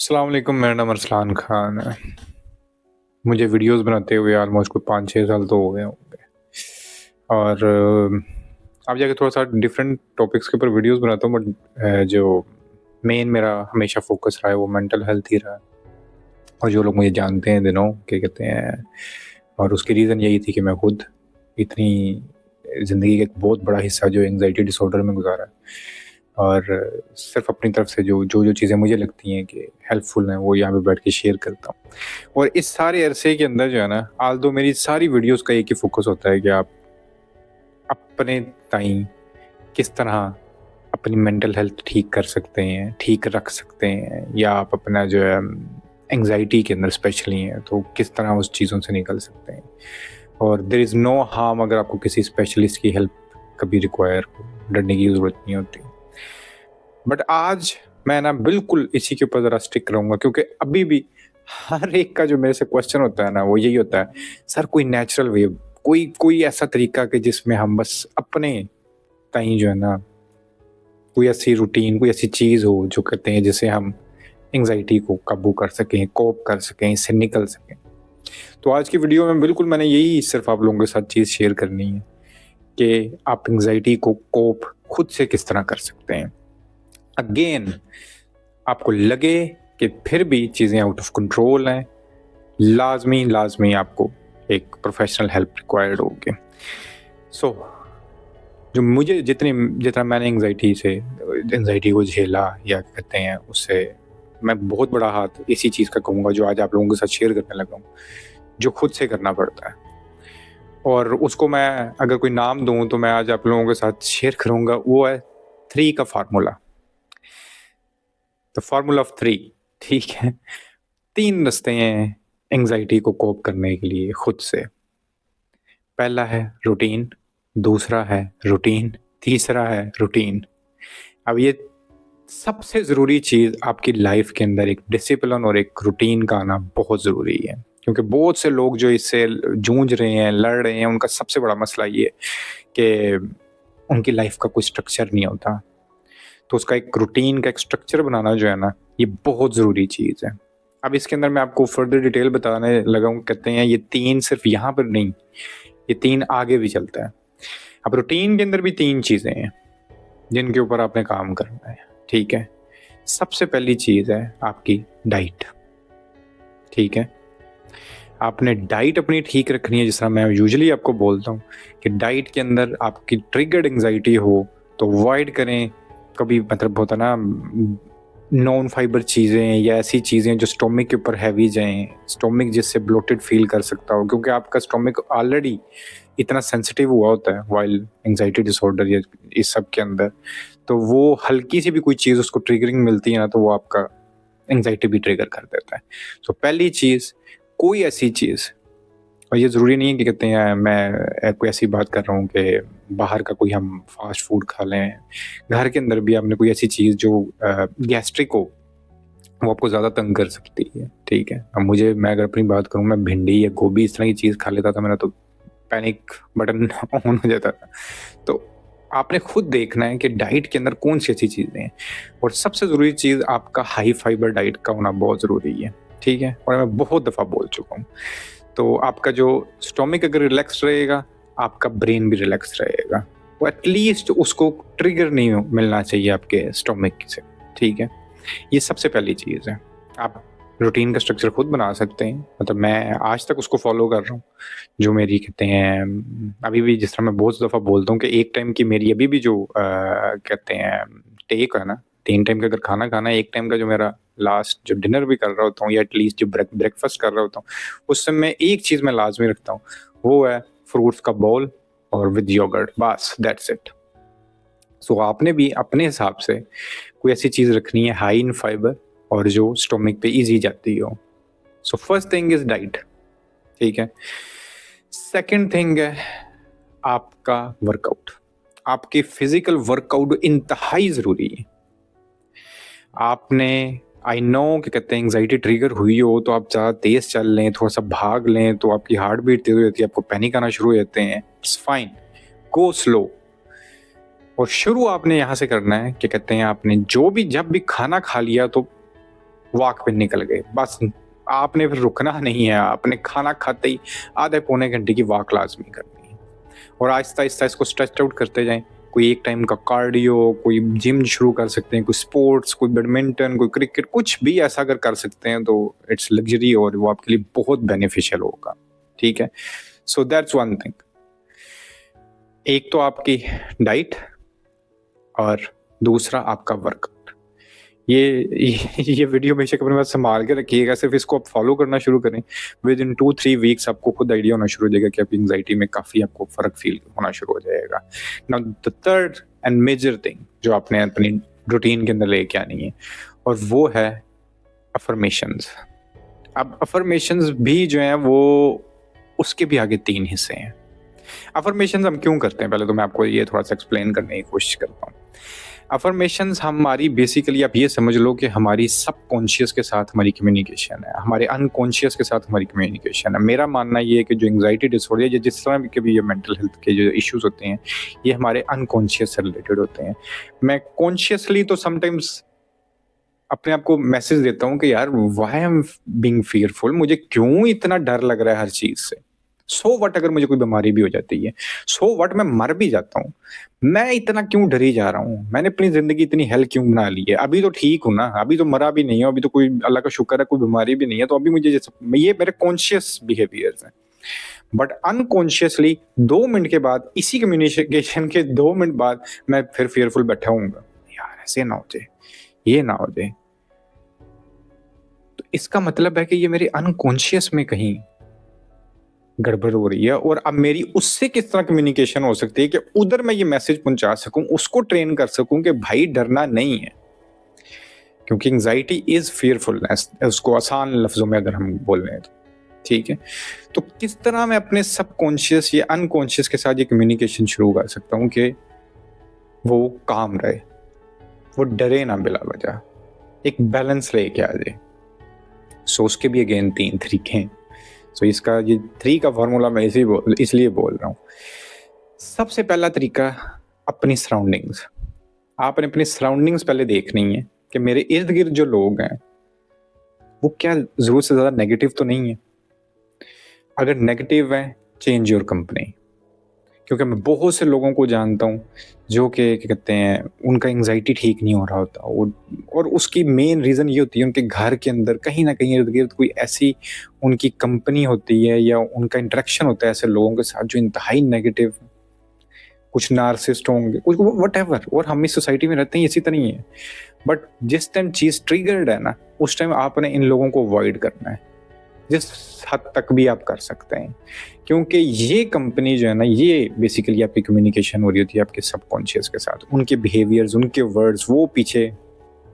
अस्सलाम वालेकुम, मेरा नाम अरसलान खान है। मुझे वीडियोस बनाते हुए ऑलमोस्ट कोई 5-6 साल तो हो गए होंगे। और अब जाके थोड़ा-सा डिफरेंट टॉपिक्स के ऊपर वीडियोस बनाता हूँ, बट जो मेन मेरा हमेशा फ़ोकस रहा है वो मेंटल हेल्थ ही रहा है। और जो लोग मुझे जानते हैं, दे नो क्या कहते हैं, और उसकी रीज़न यही थी कि मैं खुद इतनी ज़िंदगी का एक बहुत बड़ा हिस्सा जो एंग्ज़ायटी डिसऑर्डर में गुज़ारा है। और सिर्फ़ अपनी तरफ से जो चीज़ें मुझे लगती हैं कि हेल्पफुल हैं, वो यहाँ पे बैठ के शेयर करता हूँ। और इस सारे अरसे के अंदर जो है ना, आल्दो मेरी सारी वीडियोज़ का एक ही फ़ोकस होता है कि आप अपने ताईं किस तरह अपनी मेंटल हेल्थ ठीक कर सकते हैं, ठीक रख सकते हैं, या आप अपना जो है एंग्ज़ायटी के अंदर स्पेशली हैं, तो किस तरह उस चीज़ों से निकल सकते हैं। और देयर इज़ नो हार्म अगर आपको किसी स्पेशलिस्ट की हेल्प कभी रिक्वायर हो, डरने की ज़रूरत नहीं होती। बट आज मैं ना बिल्कुल इसी के ऊपर ज़रा स्टिक रहूँगा, क्योंकि अभी भी हर एक का जो मेरे से क्वेश्चन होता है ना, वो यही होता है, सर कोई नेचुरल वे, कोई कोई ऐसा तरीका कि जिसमें हम बस अपने ताईं जो है ना, कोई ऐसी रूटीन, कोई ऐसी चीज़ हो जो कहते हैं जिससे हम एंग्ज़ायटी को काबू कर सकें, कोप कर सकें, इससे निकल सकें। तो आज की वीडियो में बिल्कुल मैंने यही सिर्फ़ आप लोगों के साथ चीज़ शेयर करनी है कि आप एंग्ज़ायटी को कोप खुद से किस तरह कर सकते हैं। अगेन आपको लगे कि फिर भी चीज़ें आउट ऑफ कंट्रोल हैं, लाज़मी आपको एक प्रोफ़ेशनल हेल्प रिक्वायर्ड होगी। सो जो मुझे जितना मैंने एंग्ज़ायटी को झेला, या कहते हैं उससे मैं बहुत बड़ा हाथ इसी चीज़ का कहूँगा जो आज आप लोगों के साथ शेयर करने लगा हूँ, जो खुद से करना पड़ता है। और उसको मैं अगर कोई नाम दूँ तो मैं आज आप लोगों के साथ शेयर करूँगा, वो है 3 का फ़ॉर्मूला। द फ़ॉर्मूला ऑफ 3, ठीक है? 3 रास्ते हैं एंग्ज़ायटी को कोप करने के लिए खुद से। पहला है रूटीन, दूसरा है रूटीन, तीसरा है रूटीन। अब ये सबसे ज़रूरी चीज़ आपकी लाइफ़ के अंदर एक डिसिप्लिन और एक रूटीन का आना बहुत ज़रूरी है। क्योंकि बहुत से लोग जो इससे जूझ रहे हैं, लड़ रहे हैं, उनका सबसे बड़ा मसला ये है कि उनकी लाइफ़ का कोई स्ट्रक्चर नहीं होता। तो उसका एक रूटीन का एक स्ट्रक्चर बनाना जो है ना, ये बहुत ज़रूरी चीज़ है। अब इसके अंदर मैं आपको फर्दर डिटेल बताने लगा हूँ, कहते हैं ये 3 सिर्फ़ यहाँ पर नहीं, ये 3 आगे भी चलता है। अब रूटीन के अंदर भी 3 चीज़ें हैं, जिनके ऊपर आपने काम करना है, ठीक है? सबसे पहली चीज़ है आपकी डाइट, ठीक है? आपने डाइट अपनी ठीक रखनी है, जिस तरह मैं यूजुअली आपको बोलता हूँ कि डाइट के अंदर आपकी ट्रिगर्ड एंग्ज़ायटी हो, तो अवॉइड करें। कभी मतलब होता है ना, नॉन फाइबर चीज़ें या ऐसी चीज़ें जो स्टोमक के ऊपर हैवी जाएँ, स्टोमक जिससे ब्लोटेड फ़ील कर सकता हो, क्योंकि आपका स्टोमक ऑलरेडी इतना सेंसिटिव हुआ होता है व्हाइल एंग्ज़ायटी डिसऑर्डर या इस सब के अंदर। तो वो हल्की सी भी कोई चीज़ उसको ट्रिगरिंग मिलती है ना, तो वो आपका एंग्ज़ायटी भी ट्रिगर कर देता है। सो पहली चीज़, कोई ऐसी चीज़, और ये ज़रूरी नहीं है कि कहते हैं मैं कोई ऐसी बात कर रहा हूँ कि बाहर का कोई हम फ़ास्ट फूड खा लें। घर के अंदर भी आपने कोई ऐसी चीज़ जो गैस्ट्रिक हो, वो आपको ज़्यादा तंग कर सकती है, ठीक है? अब मैं अगर अपनी बात करूँ, मैं भिंडी या गोभी इस तरह की चीज़ खा लेता था, मेरा तो पैनिक बटन ऑन हो जाता था। तो आपने खुद देखना है कि डाइट के अंदर कौन-सी अच्छी चीज़ें हैं, और सबसे ज़रूरी चीज़ आपका हाई फाइबर डाइट का होना बहुत ज़रूरी है, ठीक है? और मैं बहुत दफ़ा बोल चुका हूँ। तो आपका जो स्टोमक अगर रिलैक्स रहेगा, आपका ब्रेन भी रिलैक्स रहेगा। वो एटलीस्ट उसको ट्रिगर नहीं मिलना चाहिए आपके स्टोमक से, ठीक है? ये सबसे पहली चीज़ है। आप रूटीन का स्ट्रक्चर खुद बना सकते हैं, मतलब मैं आज तक उसको फ़ॉलो कर रहा हूँ। जो मेरी कहते हैं अभी भी, जिस तरह मैं बहुत दफ़ा बोलता हूँ कि एक टाइम की मेरी अभी भी जो कहते हैं टेक है ना, 3 टाइम का अगर खाना खाना है, 1 टाइम का जो मेरा लास्ट जो डिनर भी कर रहा होता हूँ, या एटलीस्ट जो ब्रेकफ़ास्ट कर रहा होता हूँ, उस समय एक चीज़ मैं लाज़मी रखता हूँ, वो है फ्रूट्स का बाउल और विद योगर्ट, बस दैट्स इट। सो आपने भी अपने हिसाब से कोई ऐसी चीज़ रखनी है हाई इन फाइबर और जो स्टोमक पे ईज़ी जाती हो। So first thing is diet, ठीक है? सेकंड थिंग है आपका वर्कआउट। आपकी फिज़िकल वर्कआउट इंतहाई ज़रूरी है। आपने, आई नो कि कहते हैं एंग्ज़ायटी ट्रिगर हुई हो तो आप ज़्यादा तेज़ चल लें, थोड़ा-सा भाग लें, तो आपकी हार्ट बीट तेज़ हो जाती है, आपको पैनिक आना शुरू हो जाते हैं। It's fine, go slow. और शुरू आपने यहाँ से करना है कि कहते हैं आपने जब भी खाना खा लिया, तो वॉक पे निकल गए, बस आपने फिर रुकना नहीं है, आपने खाना खाते ही आधे पौने घंटे की वॉक लाजमी करनी है और आहिस्ता आहिस्ता इसको स्ट्रेच आउट करते जाएं। कोई एक टाइम का कार्डियो, कोई जिम शुरू कर सकते हैं, कोई स्पोर्ट्स, कोई बैडमिंटन, कोई क्रिकेट, कुछ भी ऐसा अगर कर सकते हैं तो इट्स लग्जरी और वो आपके लिए बहुत बेनिफिशियल होगा। ठीक है, सो दैट्स वन थिंग। एक तो आपकी डाइट और दूसरा आपका वर्कआउट। ये वीडियो बेशक अपने पास संभाल के रखिएगा, सिर्फ इसको आप फॉलो करना शुरू करें। विद इन 2-3 वीक्स आपको खुद आइडिया होना शुरू हो जाएगा कि आपकी एंग्जाइटी में काफ़ी आपको फ़र्क फील होना शुरू हो जाएगा। Now the third and major thing जो आपने अपनी रूटीन के अंदर लेके आनी है और वो है अफर्मेशंस। अब अफर्मेशंस भी जो हैं वो उसके भी आगे 3 हिस्से हैं। अफर्मेशंस हम क्यों करते हैं, पहले तो मैं आपको ये थोड़ा सा एक्सप्लेन करने की कोशिश करता हूँ। अफर्मेशंस हमारी बेसिकली आप ये समझ लो कि हमारी सबकॉन्शियस के साथ हमारी कम्युनिकेशन है, हमारे अनकॉन्शियस के साथ हमारी कम्युनिकेशन है। मेरा मानना ये है कि जो एंग्जाइटी डिसऑर्डर या जिस तरह के भी ये मेंटल हेल्थ के जो इश्यूज होते हैं ये हमारे अनकॉन्शियस से रिलेटेड होते हैं। मैं कॉन्शियसली तो समटाइम्स अपने आप को मैसेज देता हूँ कि यार why I am being fearful, मुझे क्यों इतना डर लग रहा है हर चीज से। सो वट अगर मुझे कोई बीमारी भी हो जाती है, सो वट मैं मर भी जाता हूँ, मैं इतना क्यों डरी जा रहा हूँ, मैंने अपनी जिंदगी इतनी हेल्थ क्यों बना ली है, अभी तो ठीक हूँ ना, अभी तो मरा भी नहीं हूँ, अभी तो कोई अल्लाह का शुक्र है कोई बीमारी भी नहीं है, तो अभी मुझे ये मेरे कॉन्शियस बिहेवियर्स हैं। बट अनकॉन्शियसली 2 मिनट के बाद, इसी कम्युनिकेशन के 2 मिनट बाद मैं फिर फियरफुल बैठा हूँगा, यार ऐसे ना हो जाए, ये ना हो जाए। तो इसका मतलब है कि ये मेरे अनकॉन्शियस में कहीं गड़बड़ हो रही है और अब मेरी उससे किस तरह कम्युनिकेशन हो सकती है कि उधर मैं ये मैसेज पहुंचा सकूं, उसको ट्रेन कर सकूं कि भाई डरना नहीं है। क्योंकि एंजाइटी इज फियरफुलनेस, उसको आसान लफ्जों में अगर हम बोल रहे हैं तो ठीक है। तो किस तरह मैं अपने सबकॉन्शियस या अनकॉन्शियस के साथ ये कम्युनिकेशन शुरू कर सकता हूँ कि वो काम रहे, वो डरे ना बिला वजह, एक बैलेंस लेके आ जाए। सो उसके भी अगेन 3 तरीके हैं। सो इसका ये 3 का फॉर्मूला मैं इसलिए बोल रहा हूँ। सबसे पहला तरीका, अपनी सराउंडिंग्स। आपने अपनी सराउंडिंग्स पहले देखनी है कि मेरे इर्द गिर्द जो लोग हैं वो क्या जरूरत से ज्यादा नेगेटिव तो नहीं है। अगर नेगेटिव है, चेंज योर कंपनी। क्योंकि मैं बहुत से लोगों को जानता हूँ जो कि क्या कहते हैं, उनका एंग्जाइटी ठीक नहीं हो रहा होता और उसकी मेन रीज़न ये होती है उनके घर के अंदर कहीं ना कहीं इर्द गिर्द कोई ऐसी उनकी कंपनी होती है या उनका इंटरेक्शन होता है ऐसे लोगों के साथ जो इंतहाई नेगेटिव, कुछ नार्सिस्ट होंगे, कुछ व्हाटएवर। और हम इस सोसाइटी में रहते हैं इसी तरह ही है। बट जिस टाइम चीज़ ट्रिगर्ड है ना, उस टाइम आपने इन लोगों को अवॉइड करना है जिस हद तक भी आप कर सकते हैं। क्योंकि ये कंपनी जो है ना, ये बेसिकली आपकी कम्युनिकेशन हो रही होती है आपके सबकॉन्शियस के साथ, उनके बिहेवियर्स, उनके वर्ड्स, वो पीछे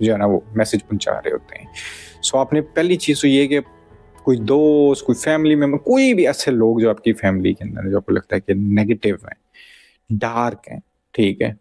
जो है ना वो मैसेज पहुंचा रहे होते हैं। सो आपने पहली चीज़ तो ये कि कोई दोस्त, कोई फैमिली मेम्बर, कोई भी ऐसे लोग जो आपकी फैमिली के अंदर जो आपको लगता है कि नेगेटिव हैं, डार्क हैं, ठीक है,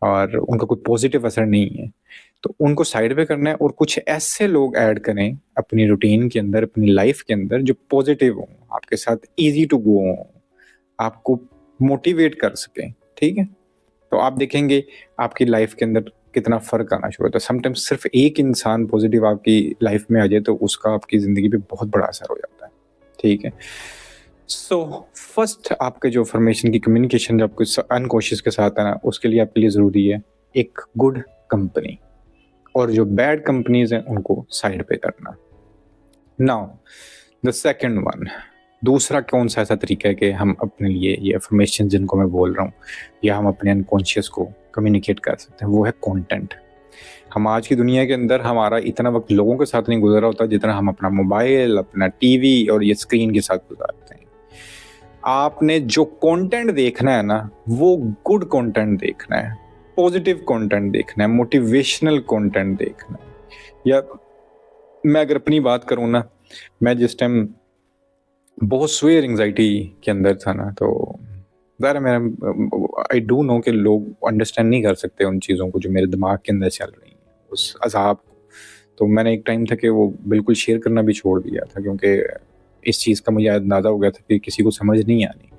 और उनका कोई पॉजिटिव असर नहीं है, तो उनको साइड पे करना है और कुछ ऐसे लोग ऐड करें अपनी रूटीन के अंदर, अपनी लाइफ के अंदर जो पॉजिटिव हों, आपके साथ इजी टू गो हों, आपको मोटिवेट कर सकें। ठीक है, तो आप देखेंगे आपकी लाइफ के अंदर कितना फर्क आना शुरू होता है। समटाइम्स सिर्फ एक इंसान पॉजिटिव आपकी लाइफ में आ जाए तो उसका आपकी जिंदगी पे बहुत बड़ा असर हो जाता है। ठीक है, सो फर्स्ट आपके जो फॉर्मेशन की कम्युनिकेशन जो आपको अनकॉन्शियस के साथ है ना, उसके लिए आपके लिए ज़रूरी है एक गुड कंपनी, और जो बैड कंपनीज हैं उनको साइड पे करना। नाउ द सेकंड वन, दूसरा कौन सा ऐसा तरीका है कि हम अपने लिए ये अफर्मेशन जिनको मैं बोल रहा हूँ या हम अपने अनकॉन्शियस को कम्युनिकेट कर सकते हैं, वो है कंटेंट। हम आज की दुनिया के अंदर हमारा इतना वक्त लोगों के साथ नहीं गुजरा होता जितना हम अपना मोबाइल, अपना टीवी और ये स्क्रीन के साथ गुजारते हैं। आपने जो कंटेंट देखना है ना, वो गुड कंटेंट देखना है, पॉजिटिव कंटेंट देखना है, मोटिवेशनल कंटेंट देखना है। या मैं अगर अपनी बात करूँ ना, मैं जिस टाइम बहुत स्वेयर एंग्जाइटी के अंदर था ना, तो ज़रा मेरा आई डू नो कि लोग अंडरस्टैंड नहीं कर सकते उन चीज़ों को जो मेरे दिमाग के अंदर चल रही हैं, उस अज़ाब को। तो मैंने एक टाइम था कि वो बिल्कुल शेयर करना भी छोड़ दिया था, क्योंकि इस चीज़ का मुझे अंदाज़ा हो गया था कि किसी को समझ नहीं आनी।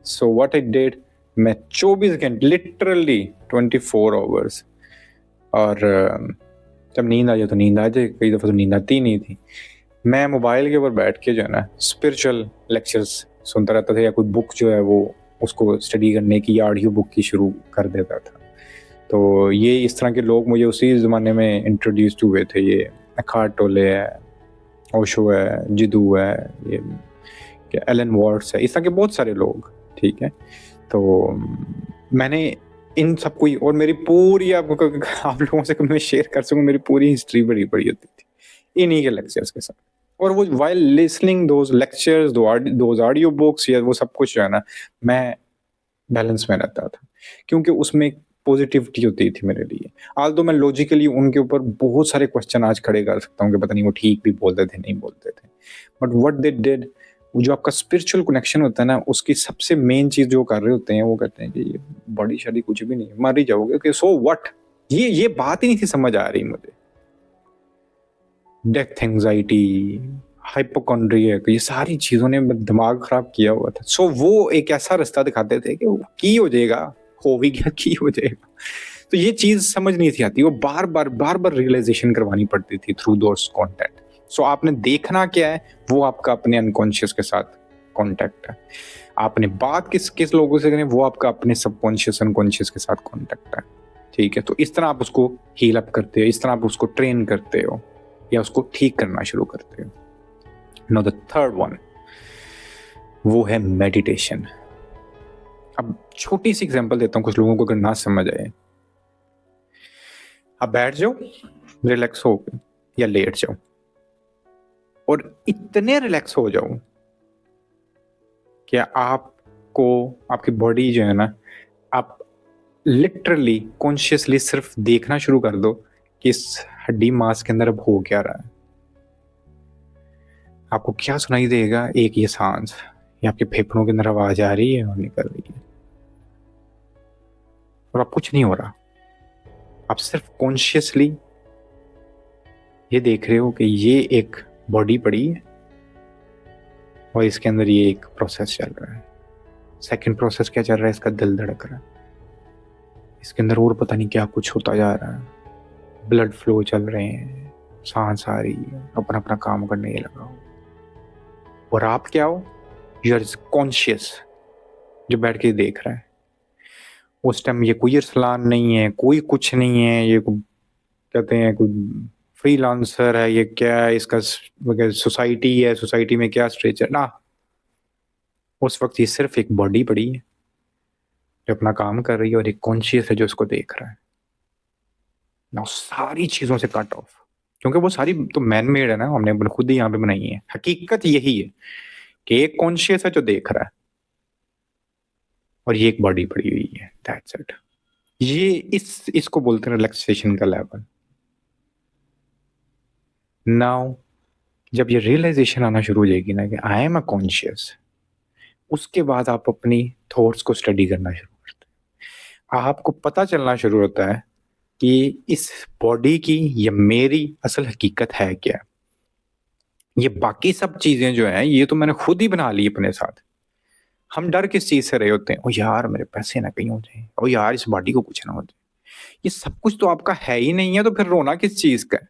सो व्हाट आई डिड, मैं 24 घंटे लिटरली 24 आवर्स और जब नींद आ जाए तो नींद आ जाए, कई दफ़ा तो नींद आती ही नहीं थी। मैं मोबाइल के ऊपर बैठ के जो है ना स्पिरिचुअल लेक्चर्स सुनता रहता था, या कोई बुक जो है वो उसको स्टडी करने की या ऑडियो बुक की शुरू कर देता था। तो ये इस तरह के लोग मुझे उसी ज़माने में इंट्रोड्यूस्ड हुए थे। ये एखार्ट टोले है, ओशो है, जिदू है, ये क्या एलन वॉट्स है, इस तरह के बहुत सारे लोग, ठीक है। तो मैंने इन सब कोई, और मेरी पूरी आप लोगों से मैं शेयर कर सकूं, मेरी पूरी हिस्ट्री बड़ी बड़ी होती थी इन्हीं के लेक्चर्स के साथ। और वो while listening those lectures, those audio books, या वो सब कुछ जो है ना, मैं बैलेंस में रहता था, क्योंकि उसमें पॉजिटिविटी होती थी मेरे लिए। आज तो मैं लॉजिकली उनके ऊपर बहुत सारे क्वेश्चन आज खड़े कर सकता हूँ कि पता नहीं वो ठीक भी बोलते थे नहीं बोलते थे, बट व्हाट दे डिड, वो जो आपका स्पिरिचुअल कनेक्शन होता है ना, उसकी सबसे मेन चीज जो कर रहे होते हैं वो कहते हैं कि ये बड़ी शादी कुछ भी नहीं, मर ही जाओगे, ओके सो व्हाट। ये बात ही नहीं थी समझ आ रही मुझे। डेथ एंजाइटी, हाइपोकॉन्ड्रिया, ये सारी चीजों ने दिमाग खराब किया हुआ था। सो वो एक ऐसा रास्ता दिखाते थे कि वो की हो जाएगा, हो भी गया, की हो जाएगा। तो ये चीज समझ नहीं थी आती, वो बार बार रियलाइजेशन करवानी पड़ती थी थ्रू दोस कंटेंट। सो आपने देखना क्या है, वो आपका अपने अनकॉन्शियस के साथ कांटेक्ट है। आपने बात किस किस लोगों से करें, वो आपका अपने सबकॉन्शियस अनकॉन्शियस के साथ कांटेक्ट है, ठीक है। तो इस तरह आप उसको हील अप करते हो, इस तरह आप उसको ट्रेन करते हो, या उसको ठीक करना शुरू करते हो। नाउ द थर्ड वन, वो है मेडिटेशन। अब छोटी सी एग्जांपल देता हूं, कुछ लोगों को अगर ना समझ आए। आप बैठ जाओ रिलैक्स हो या लेट जाओ, और इतने रिलैक्स हो जाओ कि आपको, आपकी बॉडी जो है ना, आप लिटरली कॉन्शियसली सिर्फ देखना शुरू कर दो कि इस हड्डी मांस के अंदर अब हो क्या रहा है। आपको क्या सुनाई देगा, एक ये सांस, ये आपके फेफड़ों के अंदर आवाज आ रही है और निकल रही है, और अब कुछ नहीं हो रहा। आप सिर्फ कॉन्शियसली ये देख रहे हो कि ये एक बॉडी पड़ी है और इसके अंदर ये एक प्रोसेस चल रहा है। सेकंड प्रोसेस क्या चल रहा है, इसका दिल धड़क रहा है, इसके अंदर और पता नहीं क्या कुछ होता जा रहा है, ब्लड फ्लो चल रहे हैं, सांस आ रही है, अपना अपना काम करने लगा हो। और आप क्या हो, यू आर कॉन्शियस जो बैठ के देख रहा है। उस टाइम ये कोई अरसलान नहीं है, कोई कुछ नहीं है, ये कहते हैं कोई फ्रीलांसर है, ये क्या है, इसका सोसाइटी है, सोसाइटी में क्या स्ट्रक्चर ना। उस वक्त ये सिर्फ एक बॉडी पड़ी है जो अपना काम कर रही है, और एक कॉन्शियस है जो उसको देख रहा है ना। सारी चीजों से कट ऑफ, क्योंकि वो सारी तो मैन मेड है ना, हमने खुद ही यहाँ पे बनाई है। हकीकत यही है कि एक कॉन्शियस है जो देख रहा है, और ये एक बॉडी पड़ी हुई है, दैट्स इट। ये इसको बोलते हैं रिलैक्सेशन का लेवल। नाउ जब ये रियलाइजेशन आना शुरू हो जाएगी ना कि आई एम अ कॉन्शियस, उसके बाद आप अपनी थॉट्स को स्टडी करना शुरू करते हैं। आपको पता चलना शुरू होता है कि इस बॉडी की या मेरी असल हकीकत है क्या। ये बाकी सब चीजें जो हैं ये तो मैंने खुद ही बना ली अपने साथ। हम डर किस चीज से रहे होते हैं, ओ यार मेरे पैसे ना कहीं हो जाए, ओ यार इस बॉडी को कुछ ना हो जाए। ये सब कुछ तो आपका है ही नहीं है, तो फिर रोना किस चीज का है।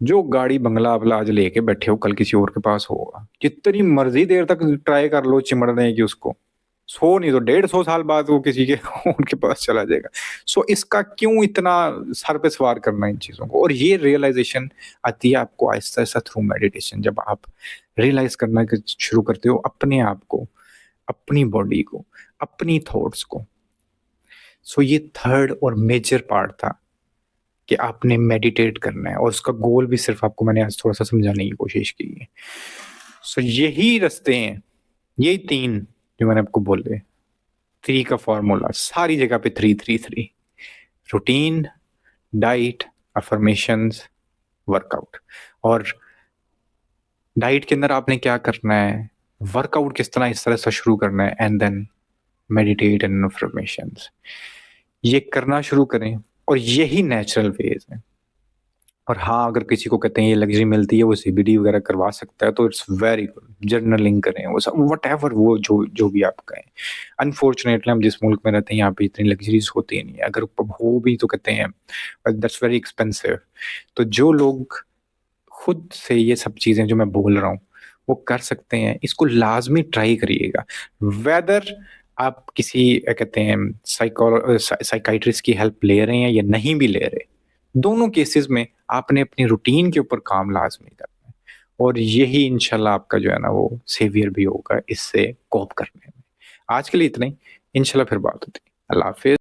जो गाड़ी बंगला आप आज लेके बैठे हो, कल किसी और के पास होगा। जितनी मर्जी देर तक ट्राई कर लो चिमड़ने की उसको, 100 नहीं तो 150 साल बाद वो किसी के उनके पास चला जाएगा। सो इसका क्यों इतना सर पे सवार करना इन चीजों को। और ये रियलाइजेशन आती है आपको आहिस्ता आहिस्ता थ्रू मेडिटेशन, जब आप रियलाइज करना शुरू करते हो अपने आप को, अपनी बॉडी को, अपनी थॉट्स को। सो ये थर्ड और मेजर पार्ट था कि आपने मेडिटेट करना है, और उसका गोल भी सिर्फ आपको मैंने आज थोड़ा सा समझाने की कोशिश की है। सो यही रास्ते हैं, यही 3 जो मैंने आपको बोले, 3 का फॉर्मूला सारी जगह पे 3-3-3, रूटीन, डाइट, अफर्मेशंस, वर्कआउट। और डाइट के अंदर आपने क्या करना है, वर्कआउट किस तरह इस तरह से शुरू करना है, and then meditate and affirmations. ये करना शुरू करें, और यही नेचुरल वेज है। और हाँ, अगर किसी को कहते हैं ये लग्ज़री मिलती है, वो सीबीडी वगैरह करवा सकता है, तो इट्स वेरी गुड। जर्नलिंग करें, वो सब व्हाटएवर, वो जो जो भी आप कहें। अनफॉर्चुनेटली हम जिस मुल्क में रहते हैं, यहाँ पे इतनी लग्ज़रीज़ होती नहीं है। अगर हो भी तो कहते हैं दैट्स वेरी एक्सपेंसिव। तो जो लोग खुद से ये सब चीज़ें जो मैं बोल रहा हूँ, वो कर सकते हैं, इसको लाज़मी ट्राई करिएगा। वेदर आप किसी कहते हैं साइकियाट्रिस्ट की हेल्प ले रहे हैं या नहीं भी ले रहे, दोनों केसेस में आपने अपनी रूटीन के ऊपर काम लाज़मी करना है, और यही इंशाल्लाह आपका जो है ना वो सेवियर भी होगा इससे कोप करने में। आज के लिए इतना ही, इंशाल्लाह फिर बात होती है। अल्लाह हाफ़िज़।